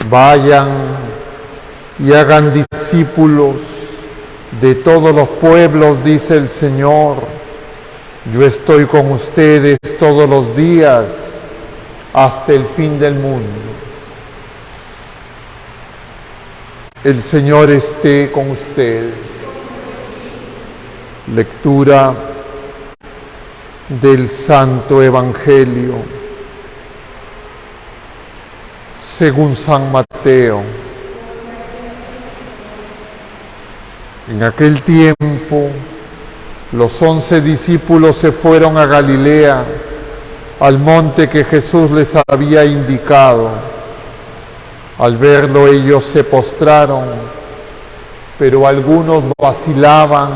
Vayan y hagan discípulos de todos los pueblos, dice el Señor. Yo estoy con ustedes todos los días hasta el fin del mundo. El Señor esté con ustedes. Lectura del Santo Evangelio según San Mateo. En aquel tiempo, los 11 discípulos se fueron a Galilea, al monte que Jesús les había indicado. Al verlo, ellos se postraron, pero algunos vacilaban.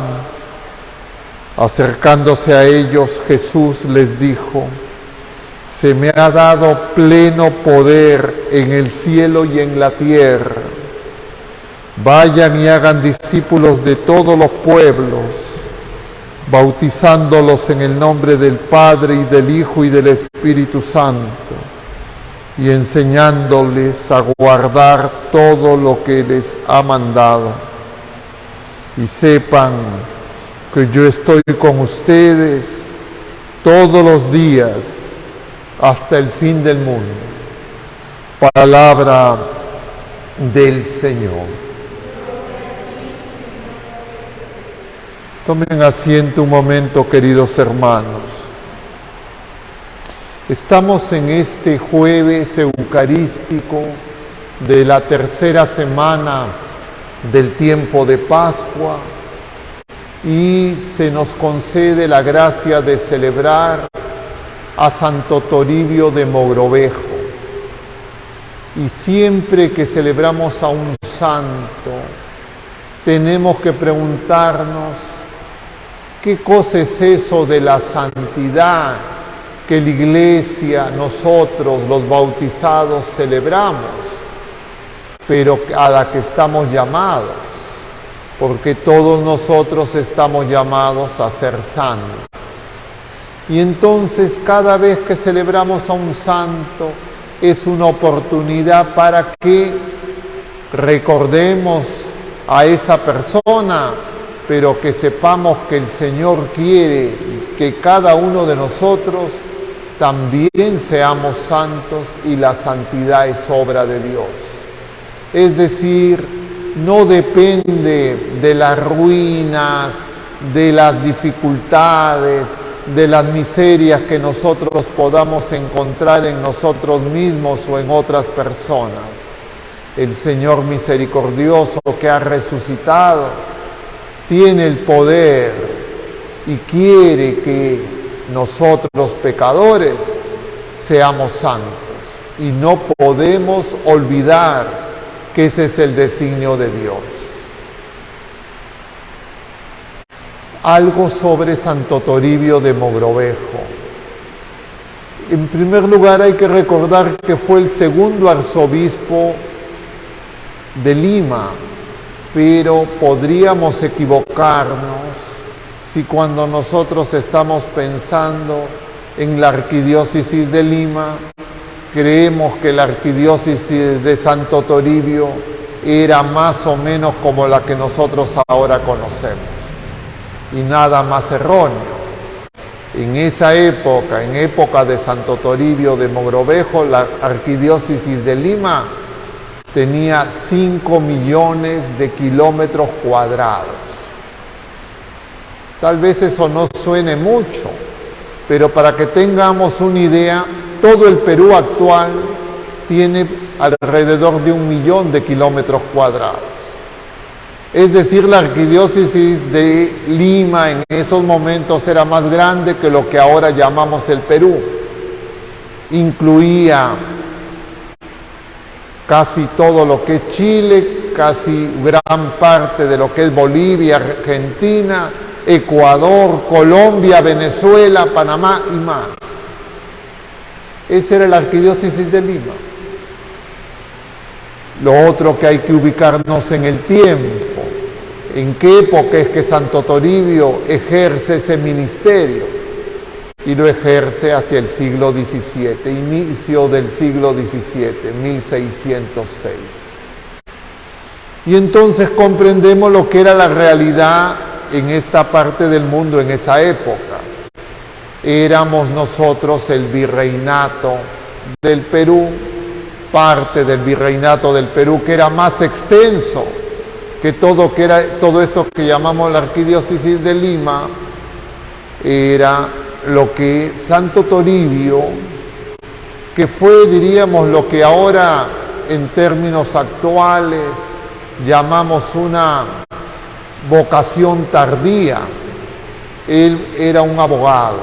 Acercándose a ellos, Jesús les dijo: se me ha dado pleno poder en el cielo y en la tierra. Vayan y hagan discípulos de todos los pueblos, bautizándolos en el nombre del Padre y del Hijo y del Espíritu Santo, y enseñándoles a guardar todo lo que les ha mandado. Y sepan que yo estoy con ustedes todos los días hasta el fin del mundo. Palabra del Señor. Tomen asiento un momento, queridos hermanos. Estamos en este jueves eucarístico de la tercera semana del tiempo de Pascua y se nos concede la gracia de celebrar a Santo Toribio de Mogrovejo. Y siempre que celebramos a un santo, tenemos que preguntarnos: ¿qué cosa es eso de la santidad que la Iglesia, nosotros, los bautizados, celebramos, pero a la que estamos llamados? Porque todos nosotros estamos llamados a ser santos. Y entonces, cada vez que celebramos a un santo, es una oportunidad para que recordemos a esa persona, pero que sepamos que el Señor quiere que cada uno de nosotros también seamos santos, y la santidad es obra de Dios. Es decir, no depende de las ruinas, de las dificultades, de las miserias que nosotros podamos encontrar en nosotros mismos o en otras personas. El Señor misericordioso, que ha resucitado, tiene el poder y quiere que nosotros, pecadores, seamos santos. Y no podemos olvidar que ese es el designio de Dios. Algo sobre Santo Toribio de Mogrovejo. En primer lugar, hay que recordar que fue el segundo arzobispo de Lima, pero podríamos equivocarnos si cuando nosotros estamos pensando en la arquidiócesis de Lima, creemos que la arquidiócesis de Santo Toribio era más o menos como la que nosotros ahora conocemos. Y nada más erróneo. En esa época, en época de Santo Toribio de Mogrovejo, la arquidiócesis de Lima tenía 5 millones de kilómetros cuadrados. Tal vez eso no suene mucho, pero para que tengamos una idea, todo el Perú actual tiene alrededor de 1 millón de kilómetros cuadrados. Es decir, la arquidiócesis de Lima en esos momentos era más grande que lo que ahora llamamos el Perú. Incluía casi todo lo que es Chile, casi gran parte de lo que es Bolivia, Argentina, Ecuador, Colombia, Venezuela, Panamá y más. Esa era la arquidiócesis de Lima. Lo otro que hay que ubicarnos en el tiempo. ¿En qué época es que Santo Toribio ejerce ese ministerio? y lo ejerce hacia el siglo XVII, inicio del siglo XVII, 1606. Y entonces comprendemos lo que era la realidad en esta parte del mundo en esa época. Éramos nosotros el virreinato del Perú, parte del virreinato del Perú, que era más extenso que todo esto que llamamos la arquidiócesis de Lima. Era lo que Santo Toribio, que fue, diríamos, lo que ahora en términos actuales llamamos una vocación tardía. Él era un abogado,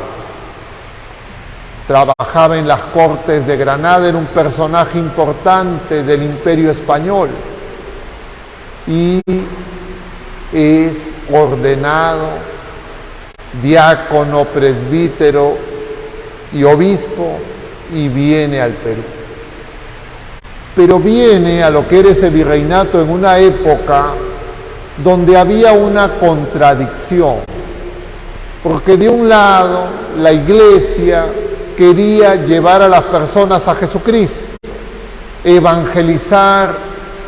trabajaba en las Cortes de Granada, era un personaje importante del Imperio Español y es ordenado diácono, presbítero y obispo y viene al Perú. Pero viene a lo que era ese virreinato en una época donde había una contradicción, porque de un lado la Iglesia quería llevar a las personas a Jesucristo, evangelizar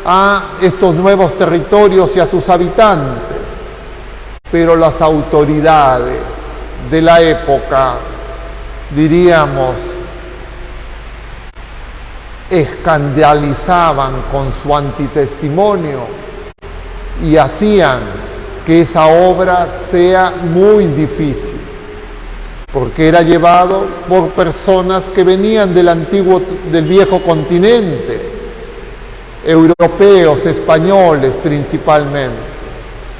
a estos nuevos territorios y a sus habitantes, pero las autoridades de la época, diríamos, escandalizaban con su antitestimonio y hacían que esa obra sea muy difícil, porque era llevado por personas que venían del viejo continente, europeos, españoles principalmente.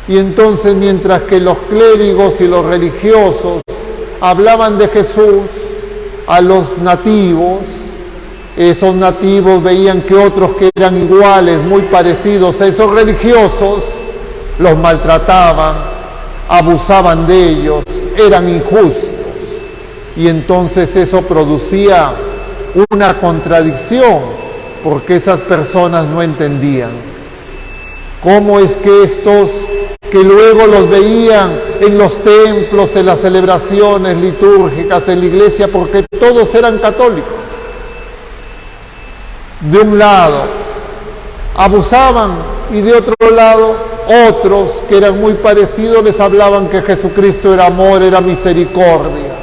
Y entonces, mientras que los clérigos y los religiosos hablaban de Jesús a los nativos, esos nativos veían que otros que eran iguales, muy parecidos a esos religiosos, los maltrataban, abusaban de ellos, eran injustos. Y entonces eso producía una contradicción, porque esas personas no entendían cómo es que estos que luego los veían en los templos, en las celebraciones litúrgicas, en la iglesia, porque todos eran católicos. De un lado abusaban y de otro lado otros que eran muy parecidos les hablaban que Jesucristo era amor, era misericordia,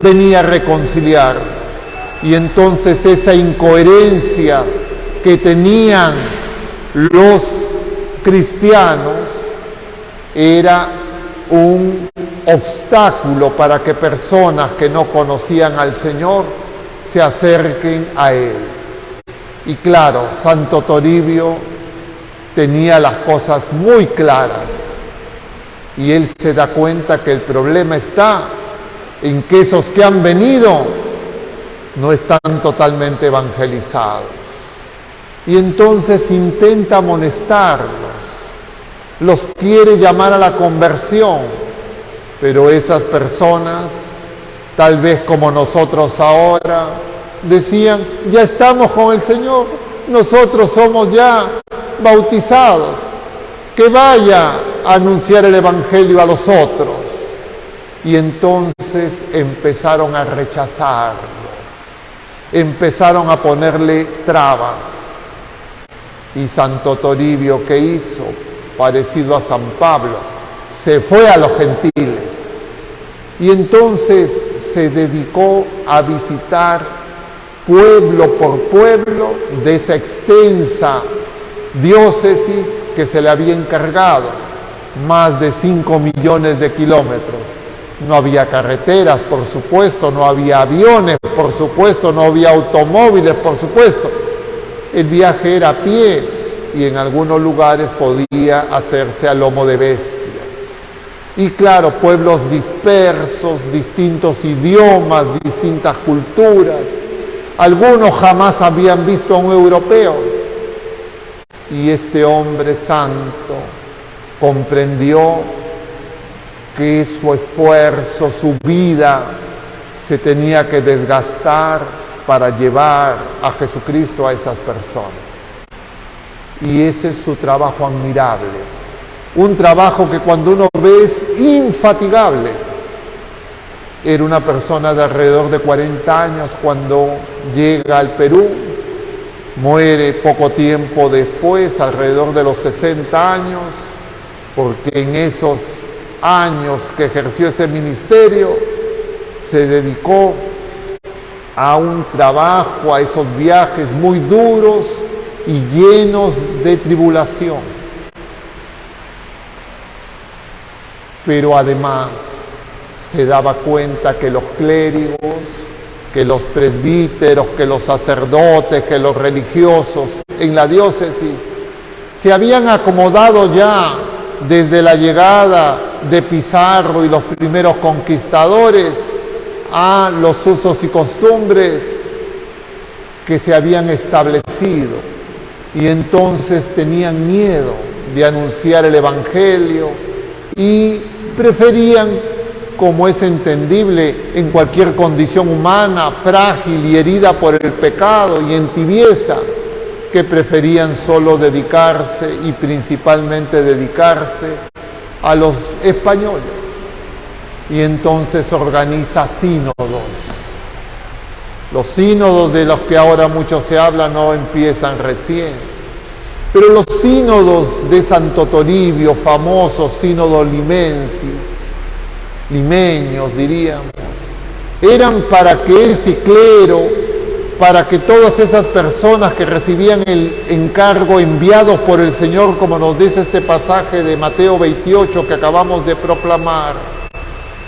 venía a reconciliar. Y entonces esa incoherencia que tenían los cristianos era un obstáculo para que personas que no conocían al Señor se acerquen a Él. Y claro, Santo Toribio tenía las cosas muy claras y él se da cuenta que el problema está en que esos que han venido no están totalmente evangelizados. Y entonces intenta amonestarlos, los quiere llamar a la conversión, pero esas personas, tal vez como nosotros ahora, decían, ya estamos con el Señor, nosotros somos ya bautizados, que vaya a anunciar el Evangelio a los otros. Y entonces empezaron a rechazarlo, empezaron a ponerle trabas. Y Santo Toribio, ¿qué hizo? Parecido a San Pablo, se fue a los gentiles y entonces se dedicó a visitar pueblo por pueblo de esa extensa diócesis que se le había encargado, más de 5 millones de kilómetros. No había carreteras, por supuesto, no había aviones, por supuesto, no había automóviles, por supuesto. El viaje era a pie y en algunos lugares podía hacerse a lomo de bestia. Y claro, pueblos dispersos, distintos idiomas, distintas culturas. Algunos jamás habían visto a un europeo. Y este hombre santo comprendió que su esfuerzo, su vida, se tenía que desgastar para llevar a Jesucristo a esas personas. Y ese es su trabajo admirable. Un trabajo que cuando uno ve es infatigable. Era una persona de alrededor de 40 años cuando llega al Perú. Muere poco tiempo después, alrededor de los 60 años, porque en esos años que ejerció ese ministerio se dedicó a un trabajo, a esos viajes muy duros y llenos de tribulación. Pero además se daba cuenta que los clérigos, que los presbíteros, que los sacerdotes, que los religiosos en la diócesis se habían acomodado ya desde la llegada de Pizarro y los primeros conquistadores a los usos y costumbres que se habían establecido, y entonces tenían miedo de anunciar el Evangelio y preferían, como es entendible en cualquier condición humana, frágil y herida por el pecado y en tibieza, que preferían solo dedicarse y principalmente dedicarse a los españoles. Y entonces organiza sínodos. Los sínodos de los que ahora mucho se habla no empiezan recién, pero los sínodos de Santo Toribio, famosos sínodos limeños diríamos, eran para que ese clero, para que todas esas personas que recibían el encargo enviados por el Señor, como nos dice este pasaje de Mateo 28 que acabamos de proclamar,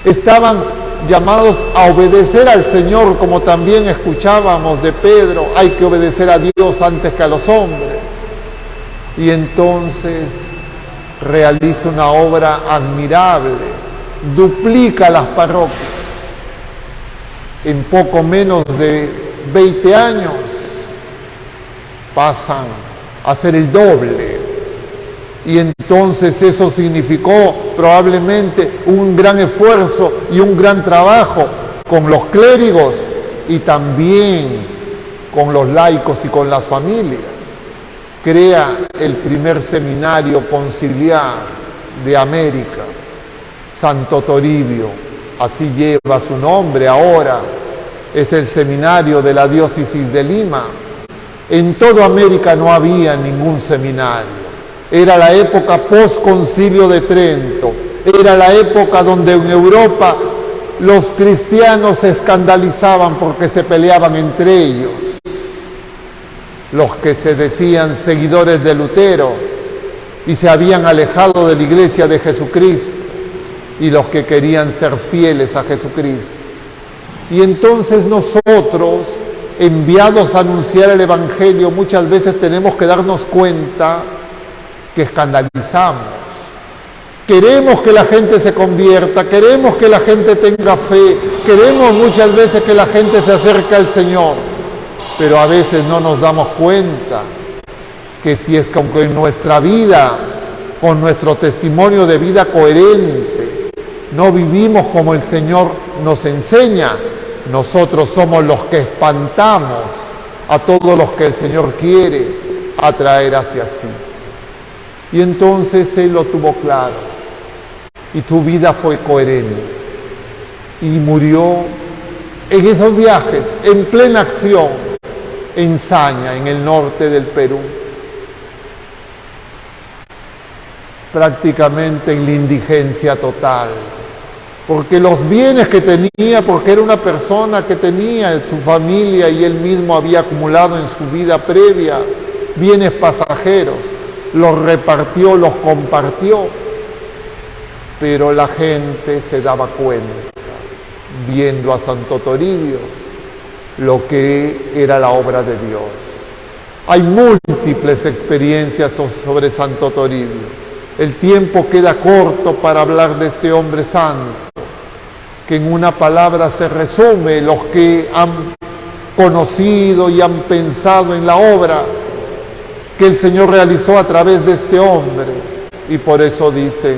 estaban llamados a obedecer al Señor, como también escuchábamos de Pedro, hay que obedecer a Dios antes que a los hombres. Y entonces realiza una obra admirable, duplica las parroquias. En poco menos de 20 años pasan a ser el doble. Y entonces eso significó probablemente un gran esfuerzo y un gran trabajo con los clérigos y también con los laicos y con las familias. Crea el primer seminario conciliar de América, Santo Toribio, así lleva su nombre ahora, es el seminario de la diócesis de Lima. En toda América no había ningún seminario. Era la época post-concilio de Trento, era la época donde en Europa los cristianos se escandalizaban porque se peleaban entre ellos. Los que se decían seguidores de Lutero y se habían alejado de la iglesia de Jesucristo, y los que querían ser fieles a Jesucristo. Y entonces nosotros, enviados a anunciar el Evangelio, muchas veces tenemos que darnos cuenta que escandalizamos. Queremos que la gente se convierta, queremos que la gente tenga fe, queremos muchas veces que la gente se acerque al Señor, pero a veces no nos damos cuenta que si es con nuestra vida, con nuestro testimonio de vida coherente, no vivimos como el Señor nos enseña, nosotros somos los que espantamos a todos los que el Señor quiere atraer hacia sí. Y entonces Él lo tuvo claro, y tu vida fue coherente, y murió en esos viajes, en plena acción, en Saña, en el norte del Perú, prácticamente en la indigencia total, porque los bienes que tenía, porque era una persona que tenía su familia y él mismo había acumulado en su vida previa bienes pasajeros, los repartió, los compartió, pero la gente se daba cuenta, viendo a Santo Toribio, lo que era la obra de Dios. Hay múltiples experiencias sobre Santo Toribio. El tiempo queda corto para hablar de este hombre santo, que en una palabra se resume los que han conocido y han pensado en la obra que el Señor realizó a través de este hombre. Y por eso dicen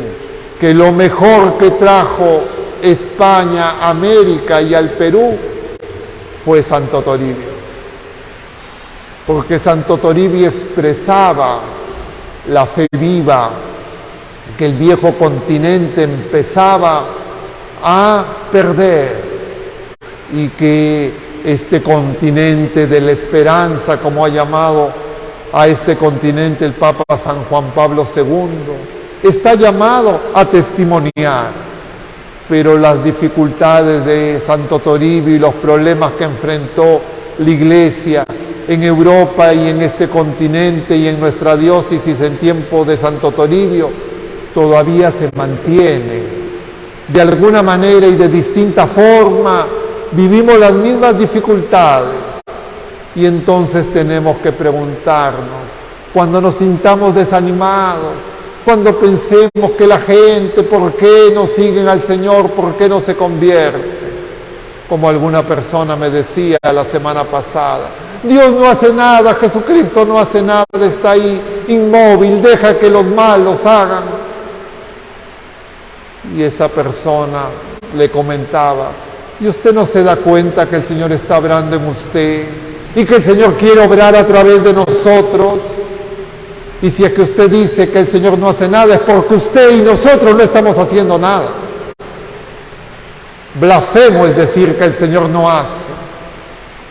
que lo mejor que trajo España, América y al Perú fue Santo Toribio. Porque Santo Toribio expresaba la fe viva que el viejo continente empezaba a perder. y que este continente de la esperanza, como ha llamado a este continente el Papa San Juan Pablo II, está llamado a testimoniar, pero las dificultades de Santo Toribio y los problemas que enfrentó la Iglesia en Europa y en este continente y en nuestra diócesis en tiempo de Santo Toribio todavía se mantienen. De alguna manera y de distinta forma vivimos las mismas dificultades y entonces tenemos que preguntarnos, cuando nos sintamos desanimados, cuando pensemos que la gente, ¿por qué no siguen al Señor? ¿Por qué no se convierte? Como alguna persona me decía la semana pasada, Dios no hace nada, Jesucristo no hace nada, está ahí inmóvil, deja que los malos hagan. Y esa persona le comentaba, ¿y usted no se da cuenta que el Señor está obrando en usted? Y que el Señor quiere obrar a través de nosotros. Y si es que usted dice que el Señor no hace nada, es porque usted y nosotros no estamos haciendo nada. Blasfemo es decir que el Señor no hace.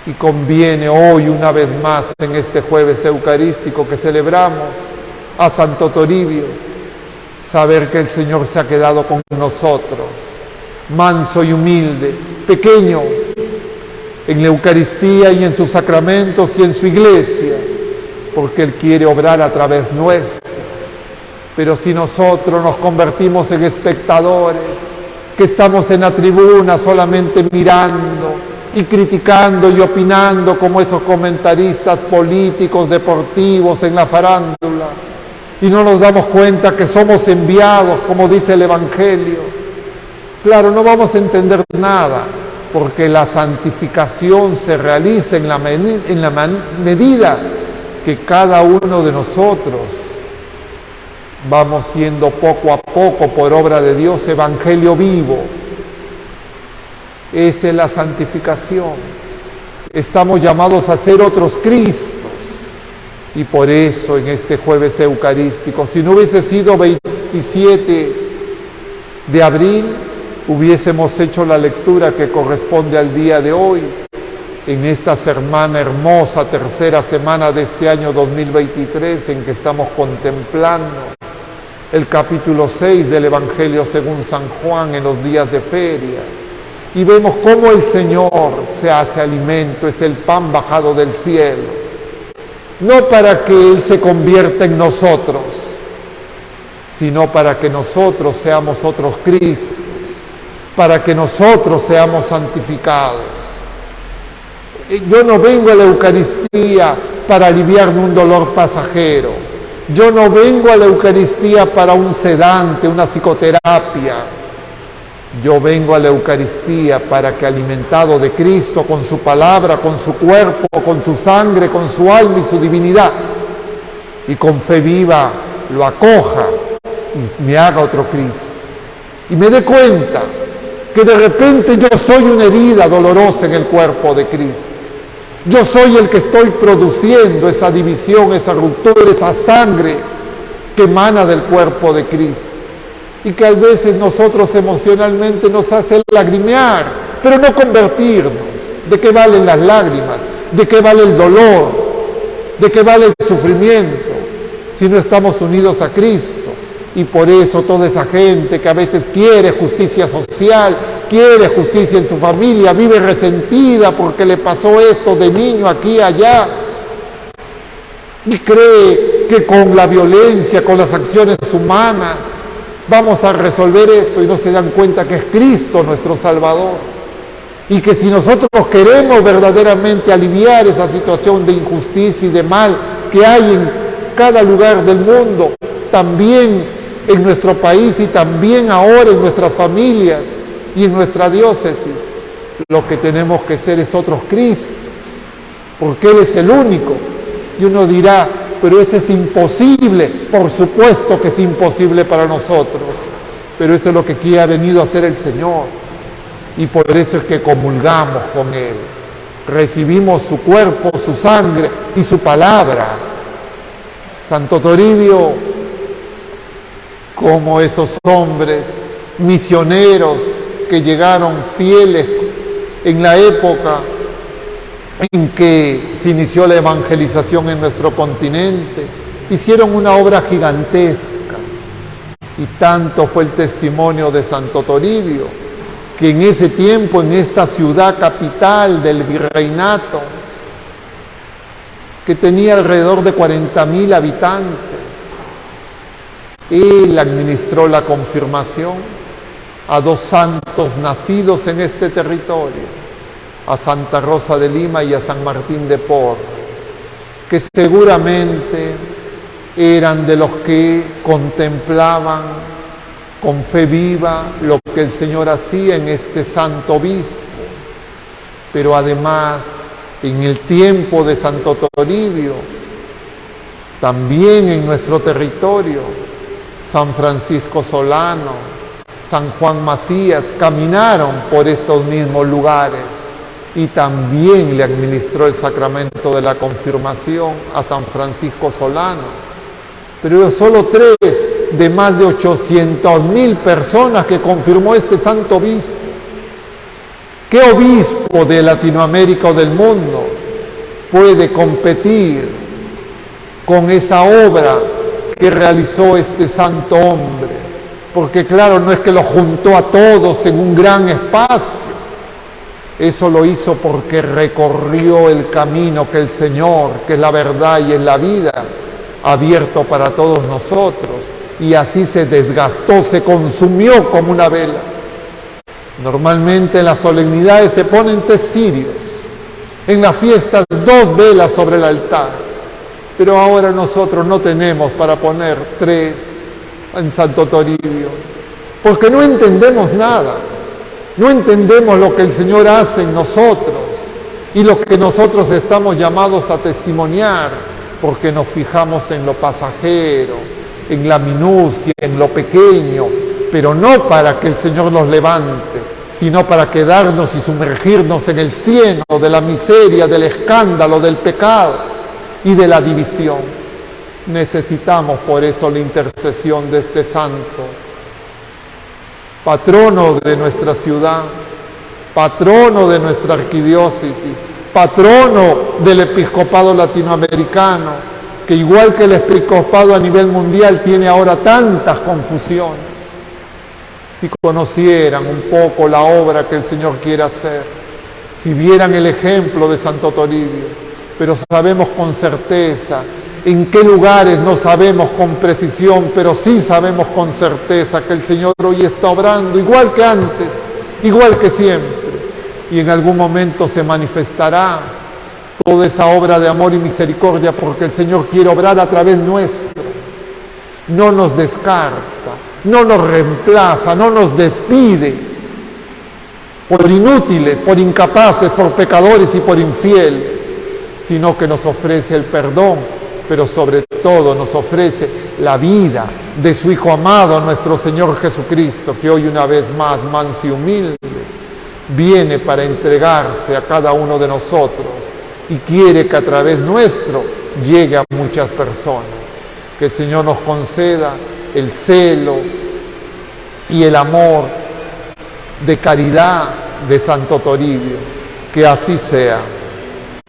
Y conviene hoy, una vez más, en este jueves eucarístico que celebramos a Santo Toribio, saber que el Señor se ha quedado con nosotros, manso y humilde, pequeño, en la Eucaristía y en sus sacramentos y en su iglesia, porque Él quiere obrar a través nuestro. Pero si nosotros nos convertimos en espectadores, que estamos en la tribuna solamente mirando y criticando y opinando como esos comentaristas políticos, deportivos en la farándula, y no nos damos cuenta que somos enviados, como dice el Evangelio, claro, no vamos a entender nada, porque la santificación se realiza en la medida que cada uno de nosotros vamos siendo poco a poco, por obra de Dios, evangelio vivo. Esa es la santificación. Estamos llamados a ser otros Cristos. Y por eso en este jueves eucarístico, si no hubiese sido 27 de abril, hubiésemos hecho la lectura que corresponde al día de hoy, en esta semana hermosa, tercera semana de este año 2023, en que estamos contemplando el capítulo 6 del Evangelio según San Juan en los días de feria. Y vemos cómo el Señor se hace alimento, es el pan bajado del cielo. No para que Él se convierta en nosotros, sino para que nosotros seamos otros Cristos, para que nosotros seamos santificados. Yo no vengo a la Eucaristía para aliviarme un dolor pasajero. Yo no vengo a la Eucaristía para un sedante, una psicoterapia. Yo vengo a la Eucaristía para que, alimentado de Cristo, con su palabra, con su cuerpo, con su sangre, con su alma y su divinidad, y con fe viva, lo acoja y me haga otro Cristo. Y me dé cuenta que de repente yo soy una herida dolorosa en el cuerpo de Cristo. Yo soy el que estoy produciendo esa división, esa ruptura, esa sangre que emana del cuerpo de Cristo. Y que a veces nosotros emocionalmente nos hace lagrimear, pero no convertirnos. ¿De qué valen las lágrimas? ¿De qué vale el dolor? ¿De qué vale el sufrimiento? Si no estamos unidos a Cristo. Y por eso toda esa gente que a veces quiere justicia social, quiere justicia en su familia, vive resentida porque le pasó esto de niño aquí y allá, y cree que con la violencia, con las acciones humanas, vamos a resolver eso, y no se dan cuenta que es Cristo nuestro Salvador. Y que si nosotros queremos verdaderamente aliviar esa situación de injusticia y de mal que hay en cada lugar del mundo, también en nuestro país y también ahora en nuestras familias y en nuestra diócesis, lo que tenemos que ser es otros Cristos, porque Él es el único. Y uno dirá, pero eso es imposible. Por supuesto que es imposible para nosotros, pero eso es lo que aquí ha venido a hacer el Señor, y por eso es que comulgamos con Él, recibimos su cuerpo, su sangre y su palabra. Santo Toribio, como esos hombres misioneros que llegaron fieles en la época en que se inició la evangelización en nuestro continente, hicieron una obra gigantesca. Y tanto fue el testimonio de Santo Toribio, que en ese tiempo, en esta ciudad capital del virreinato, que tenía alrededor de 40.000 habitantes, él administró la confirmación a 2 santos nacidos en este territorio, a Santa Rosa de Lima y a San Martín de Porres, que seguramente eran de los que contemplaban con fe viva lo que el Señor hacía en este santo obispo. Pero además, en el tiempo de Santo Toribio, también en nuestro territorio, San Francisco Solano, San Juan Macías caminaron por estos mismos lugares y también le administró el sacramento de la confirmación a San Francisco Solano. Pero solo 3 de más de 800.000 personas que confirmó este santo obispo. ¿Qué obispo de Latinoamérica o del mundo puede competir con esa obra que realizó este santo hombre? Porque claro, no es que lo juntó a todos en un gran espacio. Eso lo hizo porque recorrió el camino que el Señor, que es la verdad y es la vida, ha abierto para todos nosotros. Y así se desgastó, se consumió como una vela. Normalmente en las solemnidades se ponen 3 cirios, en las fiestas 2 velas sobre el altar, pero ahora nosotros no tenemos para poner 3 en Santo Toribio, porque no entendemos nada, no entendemos lo que el Señor hace en nosotros y lo que nosotros estamos llamados a testimoniar, porque nos fijamos en lo pasajero, en la minucia, en lo pequeño, pero no para que el Señor nos levante, sino para quedarnos y sumergirnos en el cieno de la miseria, del escándalo, del pecado y de la división. Necesitamos por eso la intercesión de este santo, patrono de nuestra ciudad, patrono de nuestra arquidiócesis, patrono del episcopado latinoamericano, que igual que el episcopado a nivel mundial tiene ahora tantas confusiones. Si conocieran un poco la obra que el Señor quiere hacer, si vieran el ejemplo de Santo Toribio, pero sabemos con certeza en qué lugares no sabemos con precisión, pero sí sabemos con certeza que el Señor hoy está obrando igual que antes, igual que siempre, y en algún momento se manifestará toda esa obra de amor y misericordia, porque el Señor quiere obrar a través nuestro. No nos descarta, no nos reemplaza, no nos despide por inútiles, por incapaces, por pecadores y por infieles, sino que nos ofrece el perdón, pero sobre todo nos ofrece la vida de su Hijo amado, nuestro Señor Jesucristo, que hoy una vez más, manso y humilde, viene para entregarse a cada uno de nosotros y quiere que a través nuestro llegue a muchas personas. Que el Señor nos conceda el celo y el amor de caridad de Santo Toribio. Que así sea.